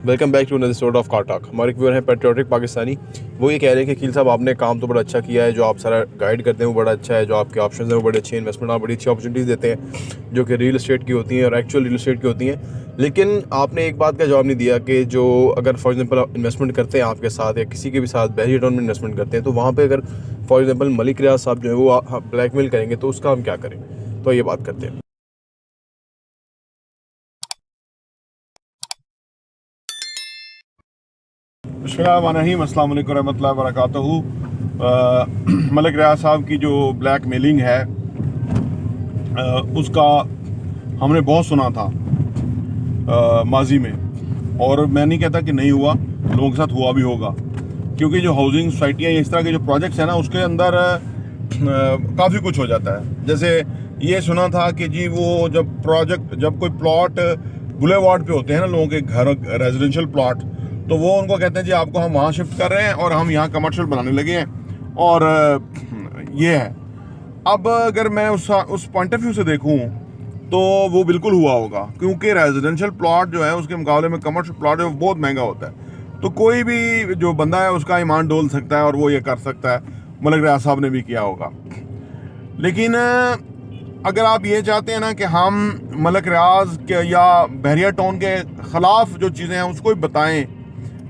Welcome back to another episode of car talk. हमारे viewer हैं patriotic Pakistani. वो ये कह रहे हैं कि खील साहब आपने काम तो बड़ा अच्छा किया है, जो आप सारा गाइड करते हैं वो बड़ा अच्छा है, जो आपके ऑप्शंस हैं वो बड़े अच्छे हैं, इन्वेस्टमेंट आप बड़ी अच्छी अपॉर्चुनिटीज़ देते हैं जो कि रियल एस्टेट की होती हैं और एक्चुअल रियल एस्टेट की होती हैं। लेकिन आपने एक बात का जवाब नहीं दिया कि जो अगर फॉर एग्जांपल इन्वेस्टमेंट करते हैं आपके साथ या किसी के भी साथ बहरिया टाउन में इन्वेस्टमेंट करते हैं, तो वहाँ पर अगर फॉर एग्जाम्पल मलिक रियाज साहब जो है वो ब्लैकमेल करेंगे तो उसका हम क्या करें। तो ये बात करते हैं। बिस्मिल्लाहिर्रहमानिर्रहीम, अस्सलाम वालेकुम रहमतुल्लाहि व बरकातहू। मलिक रियाज साहब की जो ब्लैक मेलिंग है उसका हमने बहुत सुना था माजी में, और मैं नहीं कहता कि नहीं हुआ, लोगों के साथ हुआ भी होगा, क्योंकि जो हाउसिंग सोसाइटियाँ इस तरह के जो प्रोजेक्ट्स हैं ना उसके अंदर काफ़ी कुछ हो जाता है। जैसे ये सुना था कि जी वो जब कोई प्लॉट बुलेवार्ड पे होते हैं ना, लोगों के घर रेजिडेंशियल प्लॉट, तो वो उनको कहते हैं जी आपको हम वहाँ शिफ्ट कर रहे हैं और हम यहाँ कमर्शियल बनाने लगे हैं। और ये है। अब अगर मैं उस पॉइंट ऑफ व्यू से देखूँ तो वो बिल्कुल हुआ होगा, क्योंकि रेजिडेंशियल प्लॉट जो है उसके मुकाबले में कमर्शियल प्लॉट जो बहुत महंगा होता है। तो कोई भी जो बंदा है उसका ईमान डोल सकता है और वो ये कर सकता है। मलिक रियाज साहब ने भी किया होगा। लेकिन अगर आप ये चाहते हैं ना कि हम मलिक रियाज के या बहरिया टाउन के ख़िलाफ़ जो चीज़ें हैं उसको भी बताएं,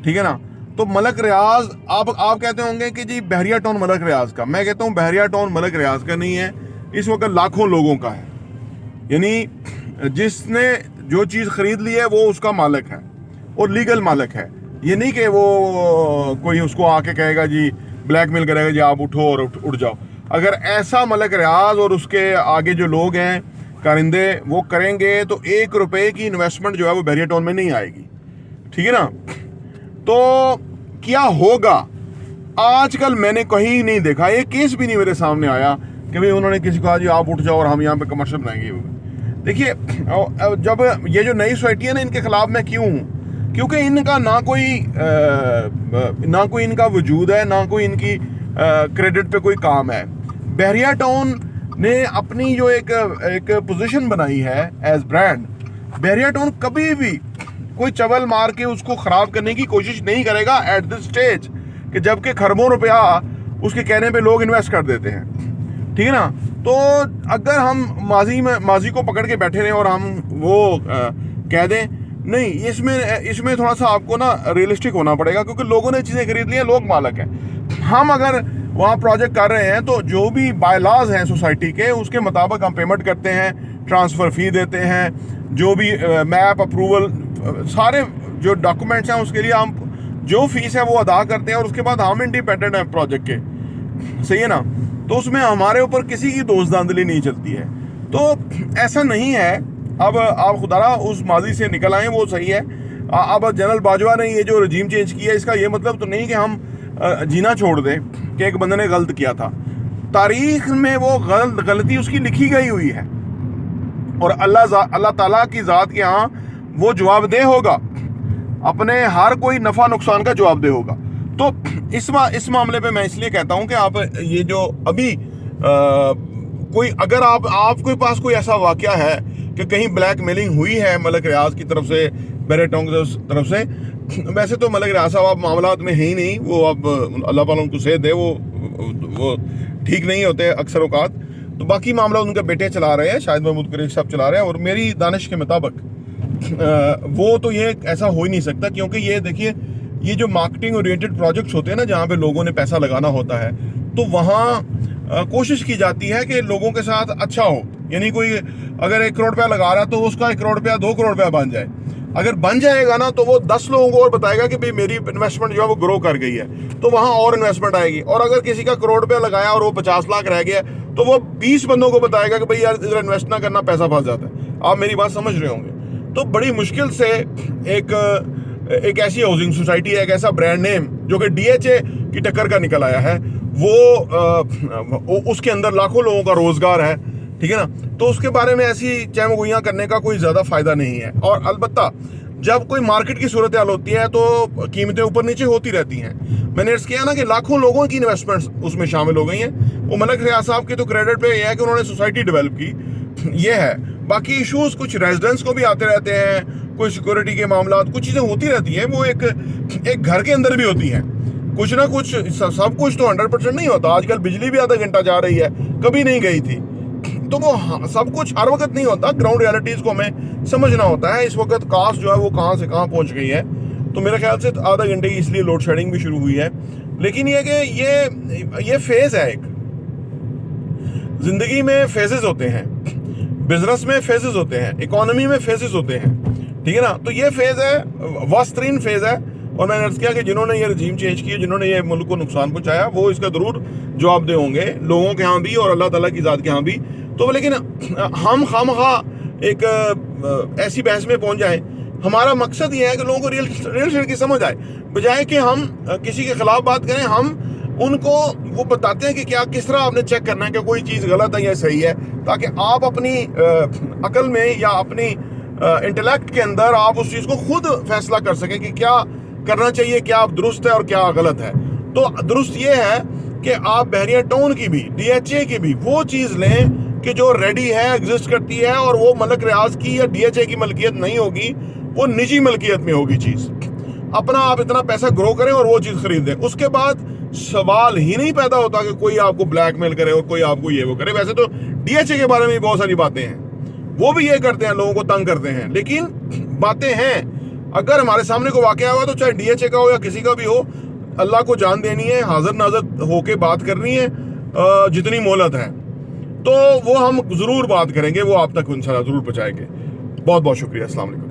ठीक है ना, तो मलिक रियाज आप कहते होंगे कि जी बहरिया टाउन मलिक रियाज का। मैं कहता हूँ बहरिया टाउन मलिक रियाज का नहीं है, इस वक्त लाखों लोगों का है। यानी जिसने जो चीज़ खरीद ली है वो उसका मालिक है और लीगल मालिक है। ये नहीं कि वो कोई उसको आके कहेगा जी ब्लैकमेल करेगा जी आप उठो और उठ जाओ। अगर ऐसा मलिक रियाज और उसके आगे जो लोग हैं कारिंदे वो करेंगे तो 1 रुपए की इन्वेस्टमेंट जो है वो बहरिया टाउन में नहीं आएगी, ठीक है ना। तो क्या होगा, आजकल मैंने कहीं नहीं देखा, ये केस भी नहीं मेरे सामने आया कि भाई उन्होंने किसी को कहा जी आप उठ जाओ और हम यहाँ पे कमर्शियल बनाएंगे। देखिए, जब ये जो नई सोसाइटी है ना, इनके खिलाफ मैं क्यों हूँ, क्योंकि इनका ना कोई इनका वजूद है, ना कोई इनकी क्रेडिट पे कोई काम है। बहरिया टाउन ने अपनी जो एक पोजीशन बनाई है एज ब्रांड, बहरिया टाउन कभी भी कोई चवल मार के उसको खराब करने की कोशिश नहीं करेगा एट दिस स्टेज, कि जबकि खरबों रुपया उसके कहने पे लोग इन्वेस्ट कर देते हैं, ठीक है ना। तो अगर हम माजी को पकड़ के बैठे रहें और हम वो कह दें नहीं, इसमें थोड़ा सा आपको ना रियलिस्टिक होना पड़ेगा, क्योंकि लोगों ने चीज़ें खरीद ली हैं, लोग मालक हैं। हम अगर वहाँ प्रोजेक्ट कर रहे हैं तो जो भी बायलॉज हैं सोसाइटी के उसके मुताबिक हम पेमेंट करते हैं, ट्रांसफ़र फ़ी देते हैं, जो भी मैप अप्रूवल सारे जो डॉक्यूमेंट्स हैं उसके लिए हम जो फीस है वो अदा करते हैं, और उसके बाद हम इंडिपेंडेंट हैं प्रोजेक्ट के, सही है ना। तो उसमें हमारे ऊपर किसी की दोस्तदांदली नहीं चलती है। तो ऐसा नहीं है। अब आप खुदारा उस माजी से निकल आए, वो सही है। अब जनरल बाजवा ने ये जो रजीम चेंज किया, इसका ये मतलब तो नहीं कि हम जीना छोड़ दें कि एक बंदे ने गलत किया था। तारीख में वो गलती उसकी लिखी गई हुई है, और अल्लाह ताला की ज़ात के यहाँ वो जवाबदेह होगा, अपने हर कोई नफ़ा नुकसान का जवाबदेह होगा। तो इस मामले पे मैं इसलिए कहता हूँ कि आप ये जो अभी कोई अगर आपके पास कोई ऐसा वाक़या है कि कहीं ब्लैक मेलिंग हुई है मलिक रियाज की तरफ से, बहरिया टाउन की तरफ से, वैसे तो मलिक रियाज साहब आप मामलात में है ही नहीं, वो अब अल्लाह पाला उनको सेहत दे, वो ठीक नहीं होते अक्सर औकात। तो बाकी मामला उनके बेटे चला रहे हैं, शायद महमूद कुरैशी साहब चला रहे हैं, और मेरी दानिश के मुताबिक वो तो ये ऐसा हो ही नहीं सकता, क्योंकि ये देखिए, ये जो मार्केटिंग ओरिएंटेड प्रोजेक्ट्स होते हैं ना, जहाँ पे लोगों ने पैसा लगाना होता है, तो वहाँ कोशिश की जाती है कि लोगों के साथ अच्छा हो। यानी कोई अगर 1 करोड़ रुपया लगा रहा है तो उसका 1 करोड़ रुपया 2 करोड़ रुपया बन जाए। अगर बन जाएगा ना तो वो 10 लोगों को और बताएगा कि भाई मेरी इन्वेस्टमेंट जो है वो ग्रो कर गई है, तो वहाँ और इन्वेस्टमेंट आएगी। और अगर किसी का 1 करोड़ रुपया लगाया और वो 50 लाख रह गया, तो वो 20 बंदों को बताएगा कि भाई यार इधर इन्वेस्ट ना करना, पैसा फंस जाता है। आप मेरी बात समझ रहे होंगे। तो बड़ी मुश्किल से एक ऐसी हाउसिंग सोसाइटी है, एक ऐसा ब्रांड नेम जो कि DHA की टक्कर का निकल आया है, वो उसके अंदर लाखों लोगों का रोजगार है, ठीक है ना। तो उसके बारे में ऐसी चहमगोइयाँ करने का कोई ज़्यादा फायदा नहीं है। और अलबत्ता जब कोई मार्केट की सूरत हाल होती है तो कीमतें ऊपर नीचे होती रहती हैं। मैंने अर्ज़ किया ना कि लाखों लोगों की इन्वेस्टमेंट्स उसमें शामिल हो गई हैं। वो मलिक रियाज साहब के तो क्रेडिट पे ये है कि उन्होंने सोसाइटी डेवलप की, ये है। बाकी इश्यूज कुछ रेजिडेंट्स को भी आते रहते हैं, कुछ सिक्योरिटी के मामला, कुछ चीज़ें होती रहती हैं, वो एक घर के अंदर भी होती हैं। कुछ ना कुछ, सब कुछ तो 100% नहीं होता। आजकल बिजली भी आधा घंटा जा रही है, कभी नहीं गई थी, तो वो सब कुछ हर वक्त नहीं होता। ग्राउंड रियलिटीज़ को हमें समझना होता है। इस वक्त कास्ट जो है वो कहाँ से कहाँ पहुँच गई है, तो मेरे ख्याल से आधा घंटे की इसलिए लोड शेडिंग भी शुरू हुई है। लेकिन ये कि ये फेज़ है, एक ज़िंदगी में फेजेस होते हैं, बिजनेस में फेजेस होते हैं, इकोनॉमी में फेजेस होते हैं, ठीक है ना। तो ये फेज़ है, वस्तरीन फेज़ है। और मैंने अर्ज़ किया कि जिन्होंने ये रजीम चेंज किया, जिन्होंने ये मुल्क को नुकसान पहुंचाया, वो इसका ज़रूर जवाबदेह होंगे, लोगों के यहाँ भी और अल्लाह ताला की ज़ात के यहाँ भी। तो लेकिन हम खामखा एक ऐसी बहस में पहुंच जाएं। हमारा मकसद ये है कि लोगों को रियल एस्टेट की समझ आए, बजाय कि हम किसी के खिलाफ बात करें। हम उनको वो बताते हैं कि क्या, किस तरह आपने चेक करना है कि कोई चीज़ गलत है या सही है, ताकि आप अपनी अकल में या अपनी इंटेलेक्ट के अंदर आप उस चीज़ को खुद फैसला कर सकें कि क्या करना चाहिए, क्या दुरुस्त है और क्या गलत है। तो दुरुस्त ये है कि आप बहरिया टाउन की भी, DHA की भी वो चीज़ लें कि जो रेडी है, एग्जिस्ट करती है, और वो मलक रियाज की या DHA की मलकियत नहीं होगी, वो निजी मलकियत में होगी चीज़। अपना आप इतना पैसा ग्रो करें और वो चीज़ खरीदें, उसके बाद सवाल ही नहीं पैदा होता कि कोई आपको ब्लैकमेल करे और कोई आपको ये वो करे। वैसे तो DHA के बारे में भी बहुत सारी बातें हैं, वो भी ये करते हैं, लोगों को तंग करते हैं, लेकिन बातें हैं। अगर हमारे सामने को वाकया हुआ, तो चाहे DHA का हो या किसी का भी हो, अल्लाह को जान देनी है, हाजिर नाजर होके बात करनी है, जितनी मोहलत है, तो वो हम ज़रूर बात करेंगे, वो आप तक इंशाल्लाह ज़रूर पहुँचाएंगे। बहुत बहुत शुक्रिया। अस्सलाम वालेकुम।